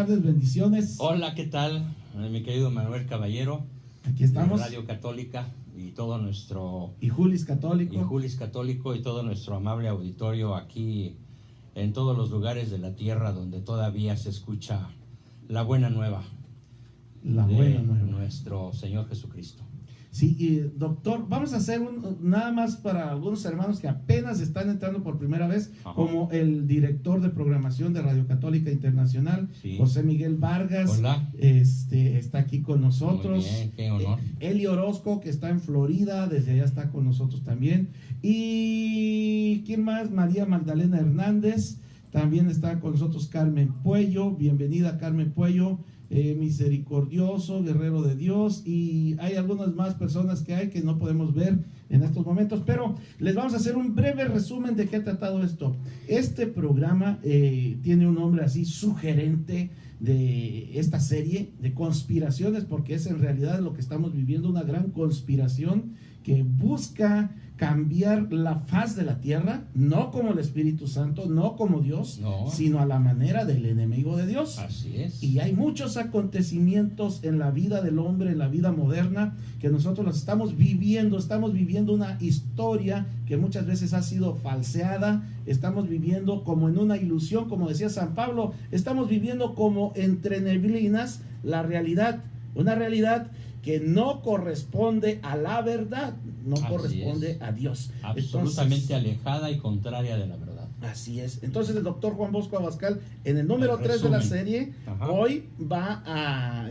Tardes, bendiciones. Hola, ¿qué tal? Mi querido Manuel Caballero. Aquí estamos. De Radio Católica y todo nuestro... Y Julis Católico. Y Julis Católico y todo nuestro amable auditorio aquí en todos los lugares de la tierra donde todavía se escucha la buena nueva. La buena nueva. Nuestro Señor Jesucristo. Sí, y doctor, vamos a hacer nada más para algunos hermanos que apenas están entrando por primera vez, Ajá. Como el director de programación de Radio Católica Internacional, Sí. José Miguel Vargas. Hola. Está aquí con nosotros. Muy bien, qué honor. Eli Orozco, que está en Florida, desde allá está con nosotros también. Y ¿quién más? María Magdalena Hernández, también está con nosotros Carmen Puello. Bienvenida, Carmen Puello. Misericordioso, guerrero de Dios, y hay algunas más personas que no podemos ver en estos momentos, pero les vamos a hacer un breve resumen de qué ha tratado esto. Este programa tiene un nombre así sugerente de esta serie de conspiraciones, porque es en realidad lo que estamos viviendo, una gran conspiración que busca cambiar la faz de la tierra, no como el Espíritu Santo, no como Dios, No. sino a la manera del enemigo de Dios. Así es. Y hay muchos acontecimientos en la vida del hombre, en la vida moderna, que nosotros los estamos viviendo una historia que muchas veces ha sido falseada, estamos viviendo como en una ilusión, como decía San Pablo, estamos viviendo como entre neblinas la realidad, una realidad que no corresponde a la verdad, no Así corresponde es. a Dios. Absolutamente Entonces, alejada y contraria de la verdad. así es. Entonces el doctor Juan Bosco Abascal, en el número El 3 de la resumen. serie, Ajá. hoy va a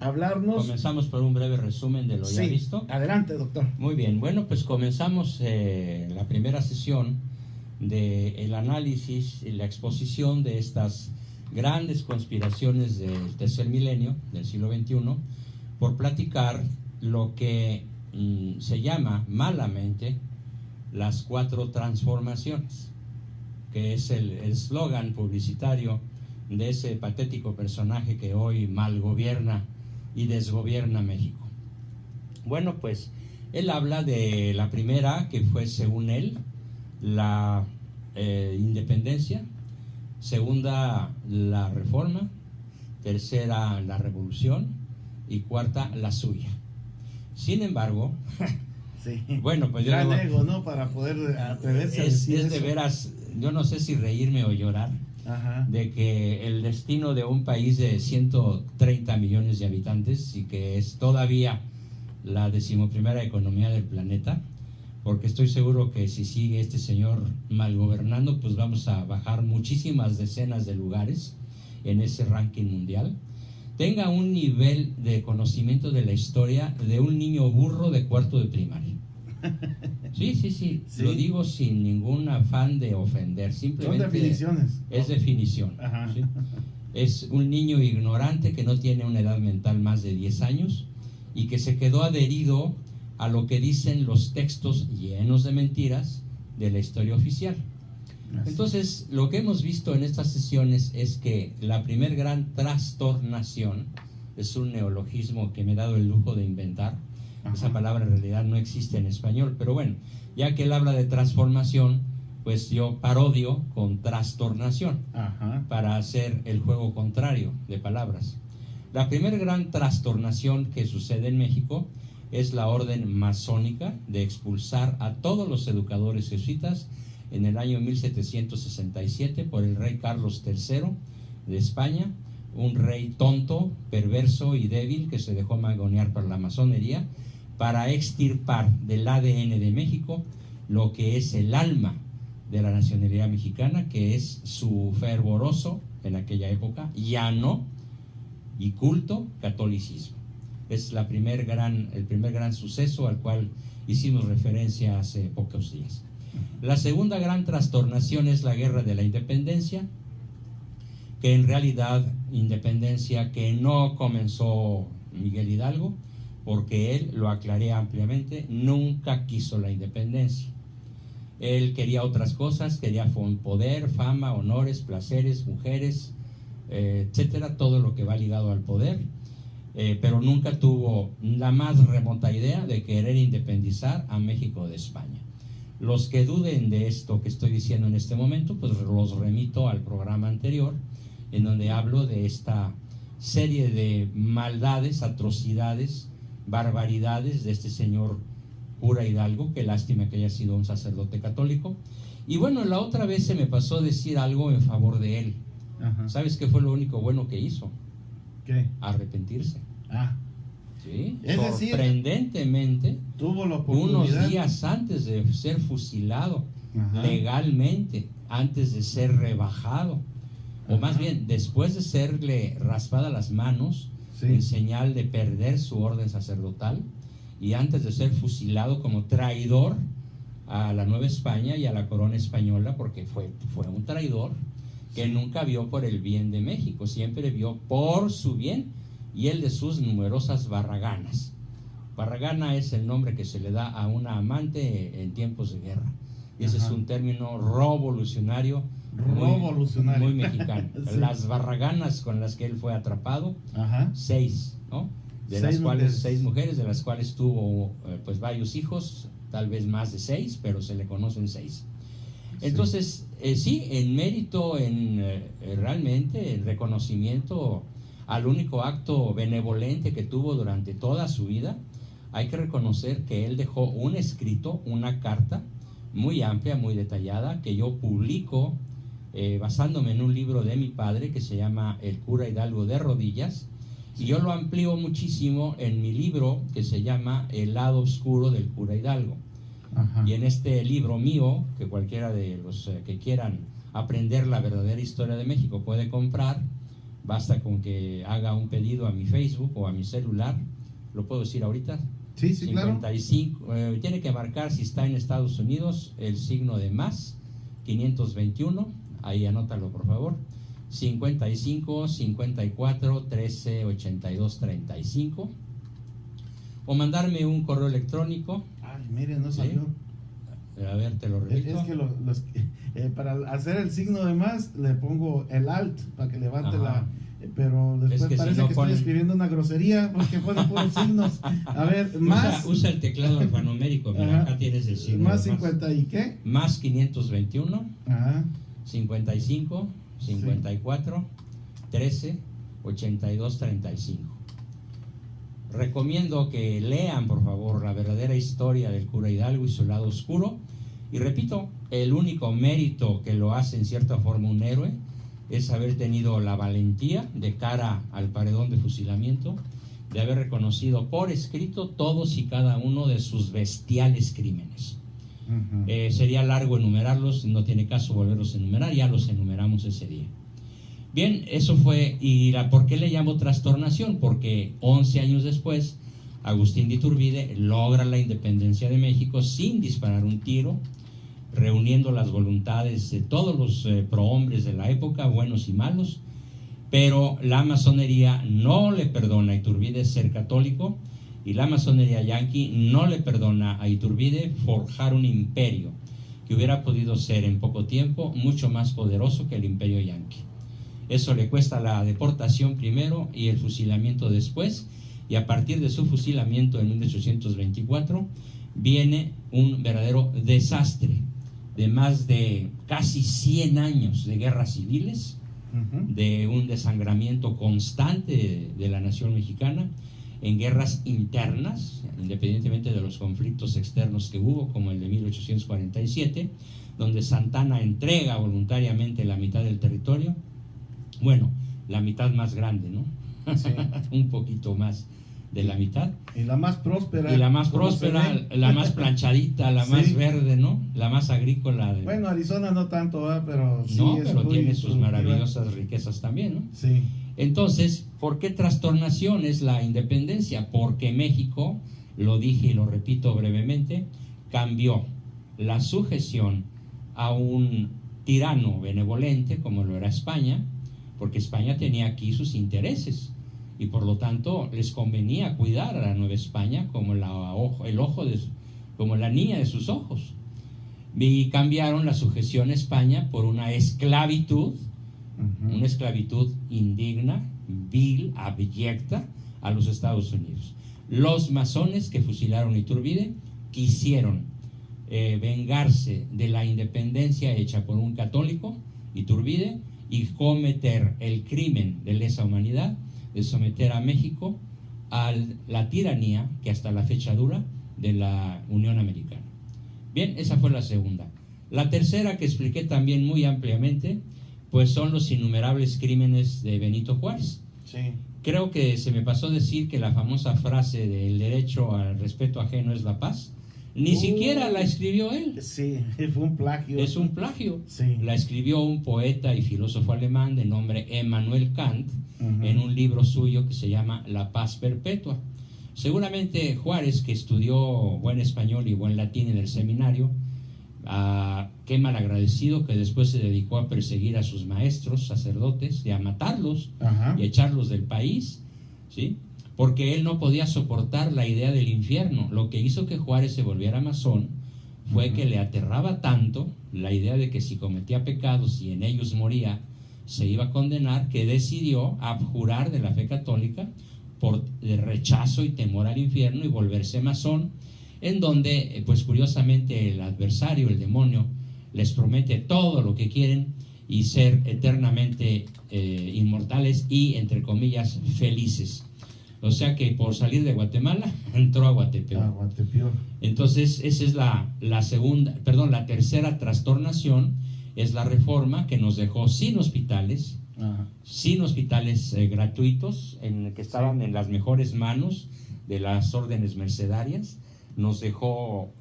hablarnos. Comenzamos por un breve resumen de lo ya Sí, visto. adelante, doctor. Muy bien, bueno, pues comenzamos la primera sesión del análisis y la exposición de estas grandes conspiraciones del tercer milenio, del siglo XXI, por platicar lo que se llama malamente las 4 transformaciones, que es el eslogan publicitario de ese patético personaje que hoy mal gobierna y desgobierna México. Bueno, pues él habla de la primera, que fue según él la independencia, segunda la reforma, tercera la revolución y cuarta la suya. Sin embargo, Sí. bueno, pues yo gran digo, ego, ¿no? Para poder atreverse a es decir de eso. veras, yo no sé si reírme o llorar, Ajá. de que el destino de un país de 130 millones de habitantes y que es todavía la 11ª economía del planeta, porque estoy seguro que si sigue este señor mal gobernando, pues vamos a bajar muchísimas decenas de lugares en ese ranking mundial, tenga un nivel de conocimiento de la historia de un niño burro de cuarto de primaria. Sí, Sí. lo digo sin ningún afán de ofender, simplemente Son definiciones. es definición. Ajá. ¿Sí? Es un niño ignorante que no tiene una edad mental más de 10 años y que se quedó adherido a lo que dicen los textos llenos de mentiras de la historia oficial. Así. Entonces, lo que hemos visto en estas sesiones es que la primer gran trastornación, es un neologismo que me he dado el lujo de inventar. Ajá. Esa palabra en realidad no existe en español, pero bueno, ya que él habla de transformación, pues yo parodio con trastornación Ajá. para hacer el juego contrario de palabras. La primera gran trastornación que sucede en México es la orden masónica de expulsar a todos los educadores jesuitas en el año 1767 por el rey Carlos III de España, un rey tonto, perverso y débil que se dejó mangonear por la masonería para extirpar del ADN de México lo que es el alma de la nacionalidad mexicana, que es su fervoroso, en aquella época, llano y culto catolicismo. Es el primer gran suceso al cual hicimos referencia hace pocos días. La segunda gran trastornación es la guerra de la independencia, que en realidad independencia que no comenzó Miguel Hidalgo, porque él, lo aclaré ampliamente, nunca quiso la independencia. Él quería otras cosas, quería poder, fama, honores, placeres, mujeres, etcétera, todo lo que va ligado al poder, pero nunca tuvo la más remota idea de querer independizar a México de España. Los que duden de esto que estoy diciendo en este momento, pues los remito al programa anterior, en donde hablo de esta serie de maldades, atrocidades, barbaridades de este señor cura Hidalgo. Qué lástima que haya sido un sacerdote católico. Y bueno, la otra vez se me pasó decir algo en favor de él. Ajá. ¿Sabes qué fue lo único bueno que hizo? ¿Qué? Arrepentirse. Ah, ¿Sí? es decir, sorprendentemente, tuvo la oportunidad. unos días antes de ser fusilado, Ajá. legalmente, antes de ser rebajado, o más bien después de serle raspada las manos, Sí. en señal de perder su orden sacerdotal, y antes de ser fusilado como traidor a la Nueva España y a la corona española, porque fue un traidor que nunca vio por el bien de México, siempre vio por su bien y el de sus numerosas barraganas. Barragana es el nombre que se le da a una amante en tiempos de guerra. Y ese Ajá. es un término revolucionario, Revolucionario. muy mexicano. Sí. Las barraganas con las que él fue atrapado, Ajá. 6, ¿no? De Seis las cuales mujeres. 6 mujeres, de las cuales tuvo pues varios hijos, tal vez más de 6, pero se le conocen 6. Entonces, sí, en mérito, realmente, en reconocimiento al único acto benevolente que tuvo durante toda su vida, hay que reconocer que él dejó un escrito, una carta muy amplia, muy detallada, que yo publico basándome en un libro de mi padre que se llama El cura Hidalgo de rodillas, y yo lo amplío muchísimo en mi libro que se llama El lado oscuro del cura Hidalgo. Ajá. Y en este libro mío, que cualquiera de los que quieran aprender la verdadera historia de México puede comprar, basta con que haga un pedido a mi Facebook o a mi celular. ¿Lo puedo decir ahorita? Sí, sí, 55, tiene que marcar, si está en Estados Unidos, el signo de más 521, ahí anótalo por favor, 55 54 13 82 35, o mandarme un correo electrónico. Ay, mire, no salió. A ver, te lo repito. Es que para hacer el signo de más le pongo el alt para que levante Ajá. pero después Es que parece si no que ponen- estoy escribiendo una grosería porque ponen puros signos. A ver, más Usa el teclado alfanumérico, mira, Ajá. acá tienes el signo más de 50 y qué. Más 521 Ajá. 55 54 13 82 35. Recomiendo que lean, por favor, la verdadera historia del cura Hidalgo y su lado oscuro. Y repito, el único mérito que lo hace en cierta forma un héroe es haber tenido la valentía de cara al paredón de fusilamiento, de haber reconocido por escrito todos y cada uno de sus bestiales crímenes. Ajá. Sería largo enumerarlos, no tiene caso volverlos a enumerar, ya los enumeramos ese día. Bien, eso fue. ¿Y por qué le llamo trastornación? Porque 11 años después, Agustín de Iturbide logra la independencia de México sin disparar un tiro, reuniendo las voluntades de todos los prohombres de la época, buenos y malos, pero la masonería no le perdona a Iturbide ser católico, y la masonería yanqui no le perdona a Iturbide forjar un imperio que hubiera podido ser en poco tiempo mucho más poderoso que el imperio yanqui. Eso le cuesta la deportación primero y el fusilamiento después, y a partir de su fusilamiento en 1824 viene un verdadero desastre de más de casi 100 años de guerras civiles, Ajá. de un desangramiento constante de la nación mexicana, en guerras internas, independientemente de los conflictos externos que hubo, como el de 1847, donde Santana entrega voluntariamente la mitad del territorio, bueno, la mitad más grande, ¿no? Sí. Un poquito más de la mitad. Y la más próspera. Y la más ¿cómo se próspera, ve? la más planchadita, la Sí. más verde, ¿no? La más agrícola. Bueno, Arizona no tanto, ¿verdad? Pero sí no, es pero muy tiene sus productiva. maravillosas riquezas también, ¿no? Sí. Entonces, ¿por qué trastornación es la independencia? Porque México, lo dije y lo repito brevemente, cambió la sujeción a un tirano benevolente como lo era España, porque España tenía aquí sus intereses y por lo tanto les convenía cuidar a la Nueva España como como la niña de sus ojos, y cambiaron la sujeción a España por una esclavitud indigna, vil, abyecta a los Estados Unidos. Los masones que fusilaron a Iturbide quisieron vengarse de la independencia hecha por un católico, Iturbide, y cometer el crimen de lesa humanidad de someter a México a la tiranía que hasta la fecha dura de la Unión Americana. Bien, esa fue la segunda. La tercera, que expliqué también muy ampliamente, pues son los innumerables crímenes de Benito Juárez. Sí. Creo que se me pasó decir que la famosa frase del derecho al respeto ajeno es la paz, ni siquiera la escribió él. Sí, fue un plagio. Es un plagio. Sí. La escribió un poeta y filósofo alemán de nombre Immanuel Kant en un libro suyo que se llama La Paz Perpetua. Seguramente Juárez, que estudió buen español y buen latín en el seminario, qué malagradecido que después se dedicó a perseguir a sus maestros, sacerdotes, y a matarlos y a echarlos del país, ¿sí? Porque él no podía soportar la idea del infierno. Lo que hizo que Juárez se volviera masón fue que le aterraba tanto la idea de que si cometía pecados y en ellos moría, se iba a condenar, que decidió abjurar de la fe católica por rechazo y temor al infierno y volverse masón, en donde, pues curiosamente, el adversario, el demonio, les promete todo lo que quieren y ser eternamente inmortales y, entre comillas, felices. O sea que por salir de Guatemala entró a Guatepeor. Entonces esa es la tercera trastornación, es la reforma que nos dejó sin hospitales, gratuitos, que estaban en las mejores manos de las órdenes mercedarias. Nos dejó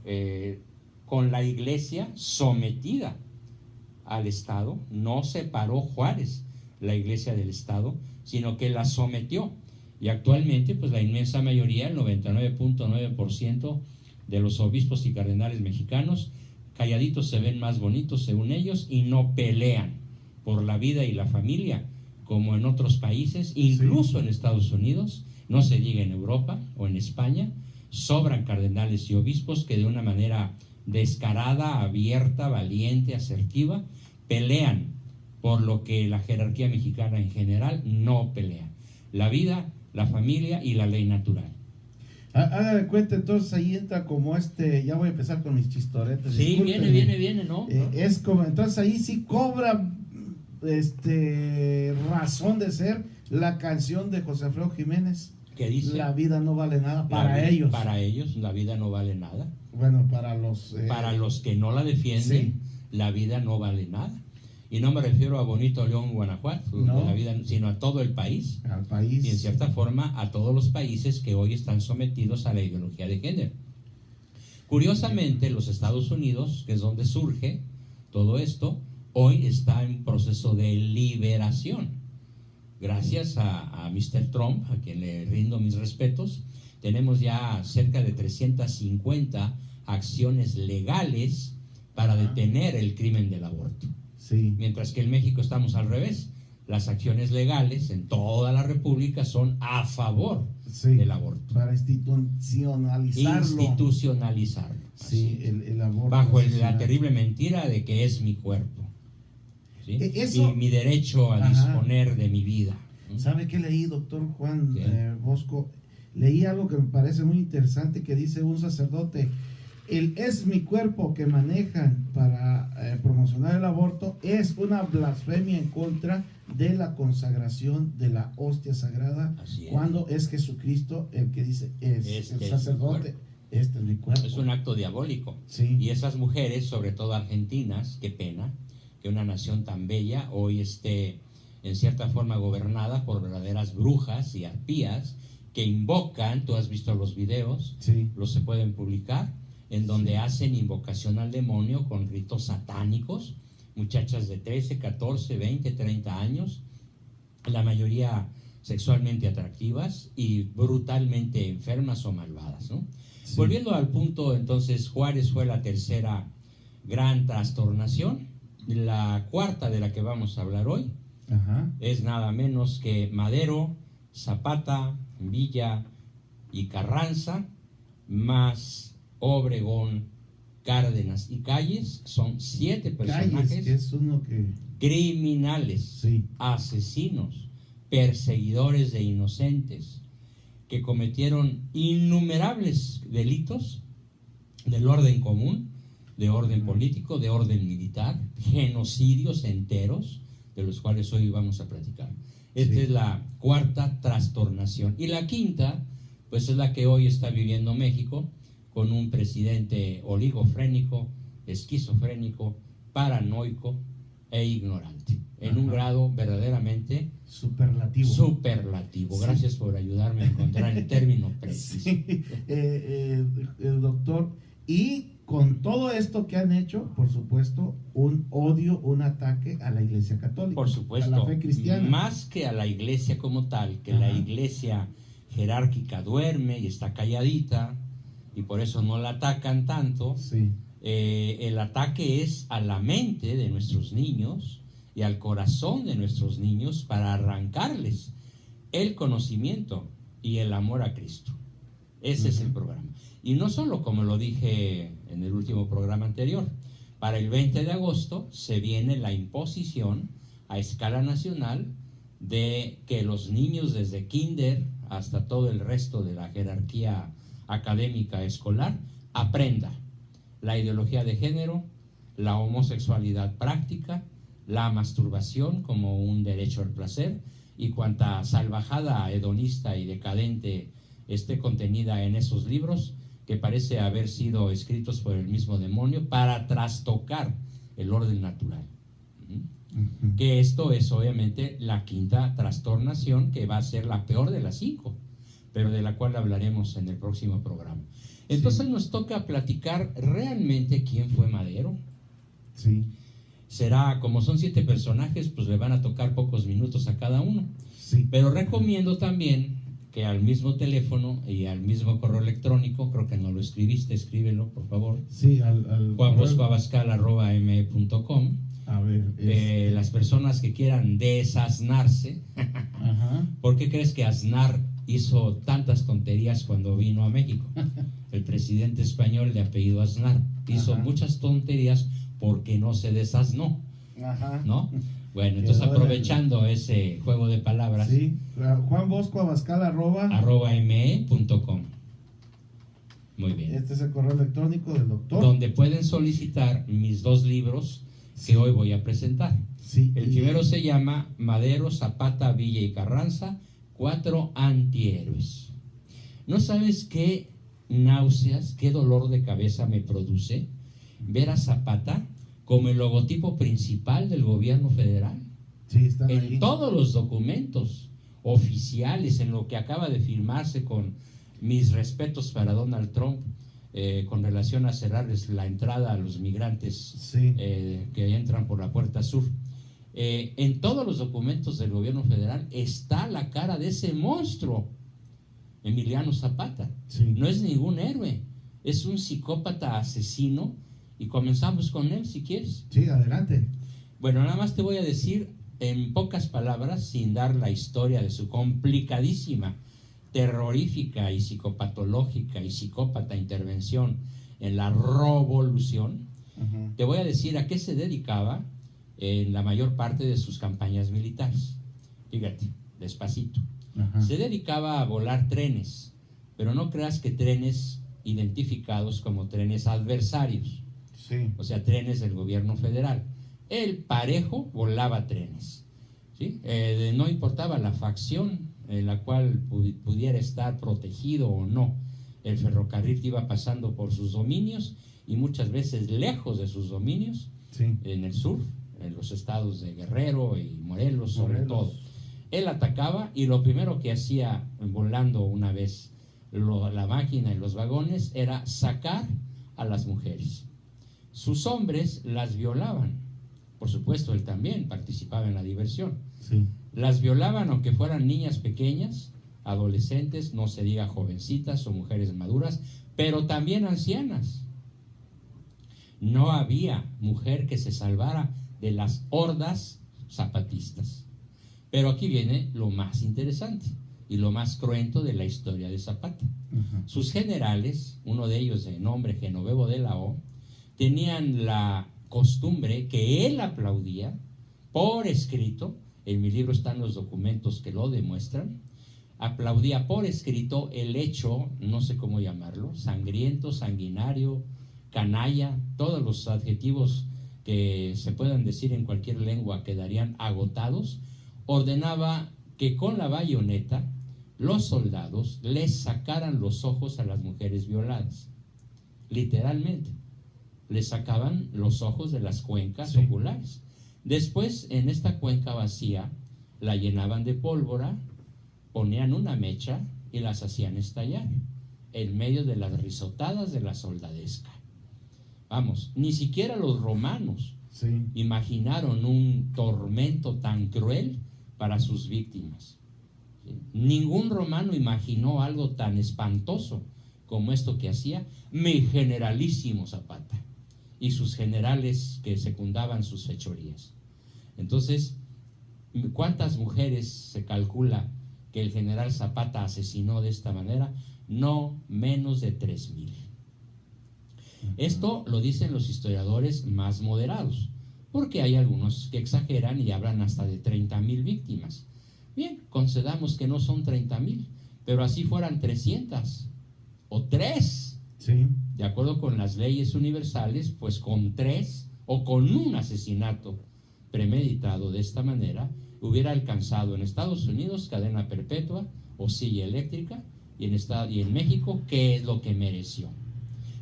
con la iglesia sometida al Estado. No separó Juárez la iglesia del Estado, sino que la sometió. Y actualmente, pues la inmensa mayoría, el 99.9% de los obispos y cardenales mexicanos, calladitos se ven más bonitos según ellos y no pelean por la vida y la familia como en otros países, incluso en Estados Unidos, no se diga en Europa o en España. Sobran cardenales y obispos que de una manera descarada, abierta, valiente, asertiva, pelean por lo que la jerarquía mexicana en general no pelea: la vida, la familia y la ley natural. Haga de cuenta, entonces ahí entra como ya voy a empezar con mis chistoretes. Sí, viene, ¿no? Es como, entonces ahí sí cobra razón de ser la canción de José Alfredo Jiménez. ¿Qué dice? La vida no vale nada para ellos. Para ellos la vida no vale nada. Bueno, para los que no la defienden, la vida no vale nada. Y no me refiero a Bonito León, Guanajuato, la vida, sino a todo el país. Al país. Y en cierta forma a todos los países que hoy están sometidos a la ideología de género. Curiosamente, los Estados Unidos, que es donde surge todo esto, hoy está en proceso de liberación. Gracias a Mr. Trump, a quien le rindo mis respetos, tenemos ya cerca de 350 acciones legales para detener el crimen del aborto. Sí. Mientras que en México estamos al revés. Las acciones legales en toda la República son a favor del aborto. Para institucionalizarlo. Sí, el aborto. Bajo la terrible mentira de que es mi cuerpo. ¿Sí? Y mi derecho a disponer de mi vida. ¿Sabe qué leí, doctor Juan Bosco? Leí algo que me parece muy interesante, que dice un sacerdote: es mi cuerpo que manejan para promocionar el aborto es una blasfemia en contra de la consagración de la hostia sagrada, cuando es Jesucristo el que dice, el sacerdote, este es mi cuerpo. Es un acto diabólico. Sí. Y esas mujeres, sobre todo argentinas, qué pena que una nación tan bella hoy esté en cierta forma gobernada por verdaderas brujas y arpías que invocan, tú has visto los videos, los se pueden publicar, en donde hacen invocación al demonio con ritos satánicos, muchachas de 13, 14, 20, 30 años, la mayoría sexualmente atractivas y brutalmente enfermas o malvadas, ¿no? Sí. Volviendo al punto, entonces, Juárez fue la tercera gran trastornación. La cuarta, de la que vamos a hablar hoy, es nada menos que Madero, Zapata, Villa y Carranza, más Obregón, Cárdenas y Calles. Son 7 personajes criminales, asesinos, perseguidores de inocentes, que cometieron innumerables delitos del orden común, de orden político, de orden militar, genocidios enteros de los cuales hoy vamos a platicar. Esta es la cuarta trastornación. Y la quinta, pues es la que hoy está viviendo México, con un presidente oligofrénico, esquizofrénico, paranoico e ignorante, en un grado verdaderamente superlativo. Gracias por ayudarme a encontrar el término preciso. Doctor, y con todo esto que han hecho, por supuesto, un odio, un ataque a la Iglesia Católica, por supuesto, a la fe cristiana. Más que a la Iglesia como tal, que la Iglesia jerárquica duerme y está calladita, y por eso no la atacan tanto. El ataque es a la mente de nuestros niños y al corazón de nuestros niños para arrancarles el conocimiento y el amor a Cristo. Ese es el programa. Y no solo, como lo dije en el último programa anterior, para el 20 de agosto se viene la imposición a escala nacional de que los niños desde kinder hasta todo el resto de la jerarquía académica escolar aprenda la ideología de género, la homosexualidad práctica, la masturbación como un derecho al placer y cuanta salvajada hedonista y decadente esté contenida en esos libros que parece haber sido escritos por el mismo demonio para trastocar el orden natural. Que esto es obviamente la quinta trastornación, que va a ser la peor de las 5, pero de la cual hablaremos en el próximo programa. Entonces nos toca platicar realmente quién fue Madero. Será, como son 7 personajes, pues le van a tocar pocos minutos a cada uno. Pero recomiendo también que al mismo teléfono y al mismo correo electrónico, creo que no lo escribiste, escríbelo, por favor. Al juanboscoabascal@me.com. A ver, las personas que quieran desasnarse. ¿Por qué crees que Aznar hizo tantas tonterías cuando vino a México? El presidente español de apellido Aznar hizo muchas tonterías porque no se desasnó, ¿no? Bueno, entonces aprovechando ese juego de palabras, juanboscoabascal@me.com. Muy bien. Este es el correo electrónico del doctor, donde pueden solicitar mis 2 libros que hoy voy a presentar. El primero se llama Madero, Zapata, Villa y Carranza, 4 antihéroes. ¿No sabes qué náuseas, qué dolor de cabeza me produce ver a Zapata como el logotipo principal del gobierno federal? Están en ahí todos los documentos oficiales, en lo que acaba de firmarse, con mis respetos para Donald Trump, con relación a cerrarles la entrada a los migrantes que entran por la puerta sur. En todos los documentos del gobierno federal está la cara de ese monstruo, Emiliano Zapata. No es ningún héroe, es un psicópata asesino, y comenzamos con él si quieres. Adelante. Bueno, nada más te voy a decir en pocas palabras, sin dar la historia de su complicadísima, terrorífica y psicopatológica y psicópata intervención en la revolución. Te voy a decir a qué se dedicaba en la mayor parte de sus campañas militares. Fíjate, despacito. Se dedicaba a volar trenes, pero no creas que trenes identificados como trenes adversarios, o sea, trenes del gobierno federal. Él parejo volaba trenes, no importaba la facción en la cual pudiera estar protegido o no. El ferrocarril iba pasando por sus dominios y muchas veces lejos de sus dominios, en el sur, en los estados de Guerrero y Morelos sobre todo. Él atacaba, y lo primero que hacía volando una vez la máquina y los vagones era sacar a las mujeres. Sus hombres las violaban. Por supuesto, él también participaba en la diversión. Las violaban aunque fueran niñas pequeñas, adolescentes, no se diga jovencitas o mujeres maduras, pero también ancianas. No había mujer que se salvara de las hordas zapatistas. Pero aquí viene lo más interesante y lo más cruento de la historia de Zapata. Sus generales, uno de ellos de nombre Genovevo de la O, tenían la costumbre que él aplaudía por escrito. En mi libro están los documentos que lo demuestran. Aplaudía por escrito el hecho, no sé cómo llamarlo, sangriento, sanguinario, canalla, todos los adjetivos que se puedan decir en cualquier lengua quedarían agotados, ordenaba que con la bayoneta los soldados les sacaran los ojos a las mujeres violadas. Literalmente, les sacaban los ojos de las cuencas oculares. Después, en esta cuenca vacía, la llenaban de pólvora, ponían una mecha y las hacían estallar en medio de las risotadas de la soldadesca. Vamos, ni siquiera los romanos imaginaron un tormento tan cruel para sus víctimas. ¿Sí? Ningún romano imaginó algo tan espantoso como esto que hacía mi generalísimo Zapata y sus generales que secundaban sus fechorías. Entonces, ¿cuántas mujeres se calcula que el general Zapata asesinó de esta manera? No menos de 3,000. Esto lo dicen los historiadores más moderados, porque hay algunos que exageran y hablan hasta de 30,000 víctimas. Bien, concedamos que no son 30,000, pero así fueran 300 o 3. Sí. De acuerdo con las leyes universales, pues con 3 o con un asesinato premeditado de esta manera, hubiera alcanzado en Estados Unidos cadena perpetua o silla eléctrica, y en México, ¿qué es lo que mereció?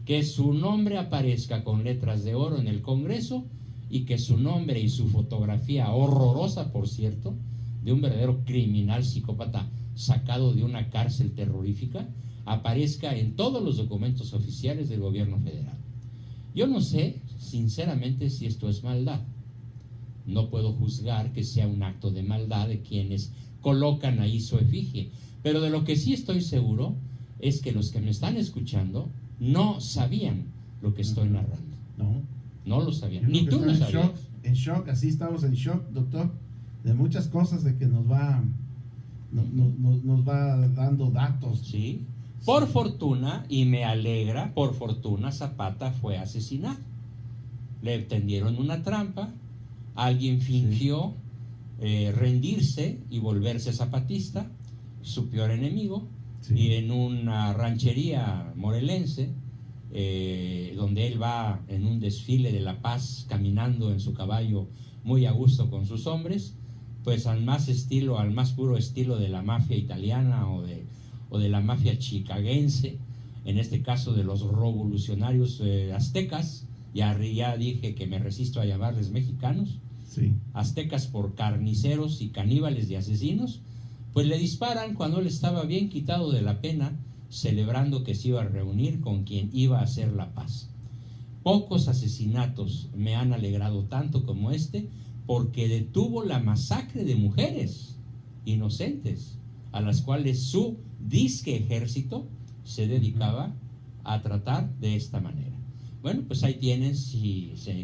Que su nombre aparezca con letras de oro en el Congreso y que su nombre y su fotografía, horrorosa por cierto, de un verdadero criminal psicópata sacado de una cárcel terrorífica, aparezca en todos los documentos oficiales del gobierno federal. Yo no sé, sinceramente, si esto es maldad. No puedo juzgar que sea un acto de maldad de quienes colocan ahí su efigie, pero de lo que sí estoy seguro es que los que me están escuchando no sabían lo que estoy narrando. No lo sabían, ni tú lo sabías. En shock, así estamos en shock, doctor, de muchas cosas de que nos va dando datos. Sí. Por fortuna, y me alegra, por fortuna Zapata fue asesinado. Le tendieron una trampa, alguien fingió rendirse y volverse zapatista, su peor enemigo, y en una ranchería morelense, donde él va en un desfile de la paz, caminando en su caballo muy a gusto con sus hombres, pues al más puro estilo de la mafia italiana o de la mafia chicagense, en este caso de los revolucionarios aztecas. Ya dije que me resisto a llamarles mexicanos, aztecas por carniceros y caníbales y asesinos, pues le disparan cuando él estaba bien quitado de la pena, celebrando que se iba a reunir con quien iba a hacer la paz. Pocos asesinatos me han alegrado tanto como este, porque detuvo la masacre de mujeres inocentes, a las cuales su disque ejército se dedicaba a tratar de esta manera. Bueno, pues ahí tienen,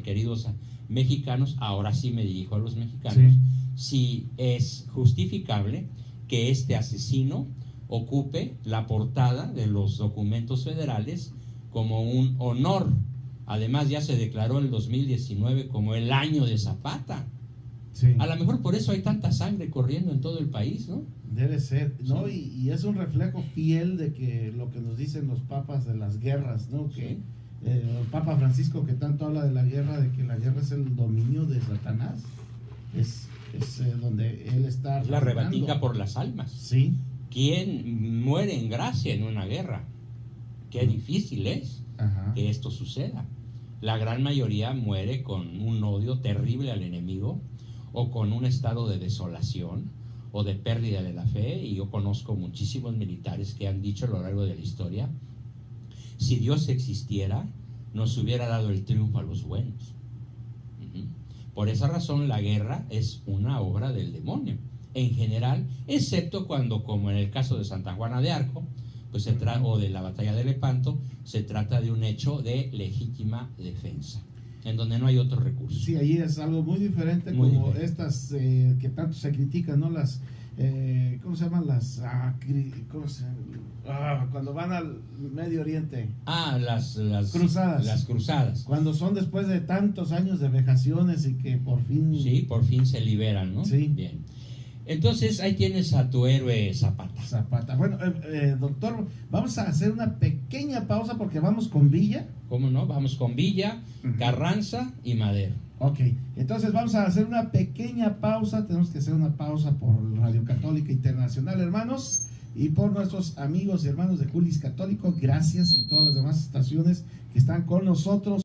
queridos mexicanos, ahora sí me dirijo a los mexicanos, si es justificable que este asesino ocupe la portada de los documentos federales como un honor. Además, ya se declaró el 2019 como el año de Zapata. A lo mejor por eso hay tanta sangre corriendo en todo el país, ¿no? Debe ser, ¿no? Y es un reflejo fiel de que lo que nos dicen los papas de las guerras, ¿no? Que el Papa Francisco, que tanto habla de la guerra, de que la guerra es el dominio de Satanás, es donde él está. La rebatinga por las almas. Sí. ¿Quién muere en gracia en una guerra? Qué difícil es que esto suceda. La gran mayoría muere con un odio terrible al enemigo, o con un estado de desolación o de pérdida de la fe. Y yo conozco muchísimos militares que han dicho a lo largo de la historia: si Dios existiera, nos hubiera dado el triunfo a los buenos. Por esa razón, la guerra es una obra del demonio en general, excepto cuando, como en el caso de Santa Juana de Arco, pues o de la batalla de Lepanto, se trata de un hecho de legítima defensa, en donde no hay otro recurso. Sí, ahí es algo muy diferente, muy como diferente. Estas que tanto se critican, ¿no? Las, ¿cómo se llaman? Cuando van al Medio Oriente. Las cruzadas. Las cruzadas. Cuando son después de tantos años de vejaciones y que por fin... Sí, por fin se liberan, ¿no? Sí. Bien. Entonces, ahí tienes a tu héroe Zapata. Bueno, doctor, vamos a hacer una pequeña pausa porque vamos con Villa. ¿Cómo no? Vamos con Villa, Carranza y Madero. Ok, entonces vamos a hacer una pequeña pausa. Tenemos que hacer una pausa por Radio Católica Internacional, hermanos, y por nuestros amigos y hermanos de Julis Católico. Gracias, y todas las demás estaciones que están con nosotros.